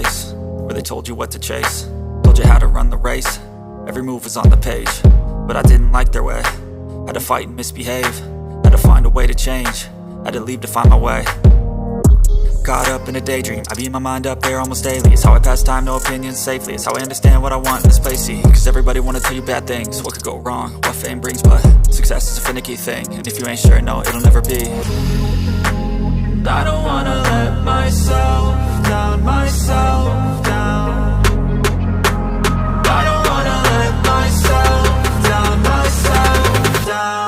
place where they told you what to chase, told you how to run the race. Every move was on the page, but I didn't like their way. Had to fight and misbehave, had to find a way to change, had to leave to find my way. Caught up in a daydream, I beat my mind up there almost daily. It's how I pass time, no opinions safely. It's how I understand what I want in this place, see. Cause everybody wanna tell you bad things, what could go wrong, what fame brings. But success is a finicky thing, and if you ain't sure, no, it'll never be. I don't wanna let myself down, myself down. I don't wanna let myself down, myself down.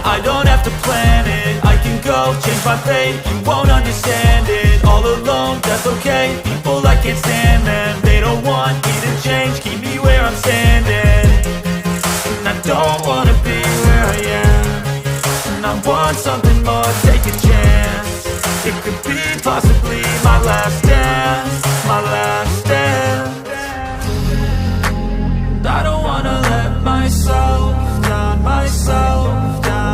I don't have to plan it, I can go change my fate. You won't understand it, all alone, that's okay. People, I can't stand them, they don't want me to change. Keep me where I'm standing, and I don't wanna be where I am. And I want something more, take a chance. It could be possibly my last dance, my last dance. I don't wanna let myself down, myself down.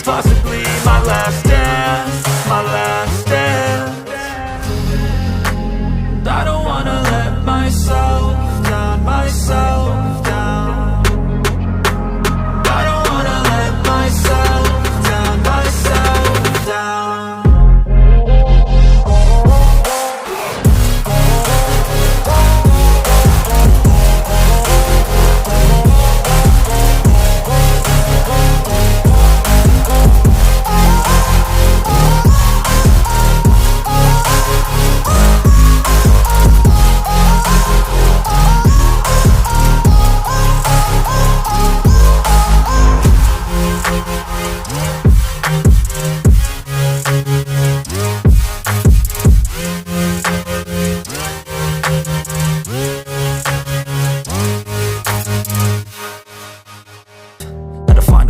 Possibly my last dance, my last dance. I don't wanna let myself down, myself down. I don't wanna let myself down, myself down.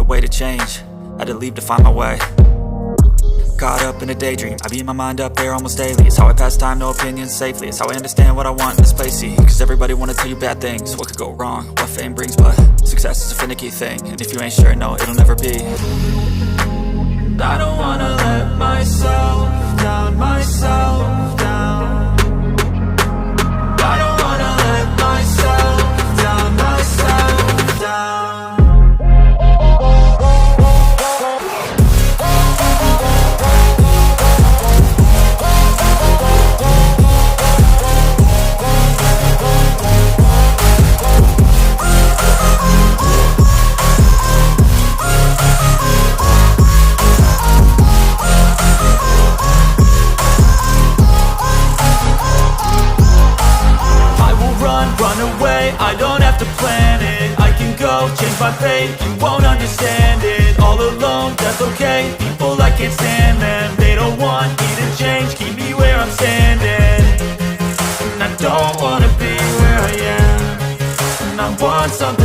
Way to change, had to leave to find my way. Caught up in a daydream, I beat my mind up there almost daily. It's how I pass time, no opinions safely. It's how I understand what I want in this place, see. Cause everybody wanna tell you bad things, what could go wrong, what fame brings. But success is a finicky thing, and if you ain't sure, no, it'll never be. I don't wanna let myself down, myself down. I don't wanna let myself down, myself down. I don't have to plan it, I can go change my fate. You won't understand it, all alone, that's okay. People, I can't stand them, they don't want me to change. Keep me where I'm standing, and I don't wanna be where I am. And I want something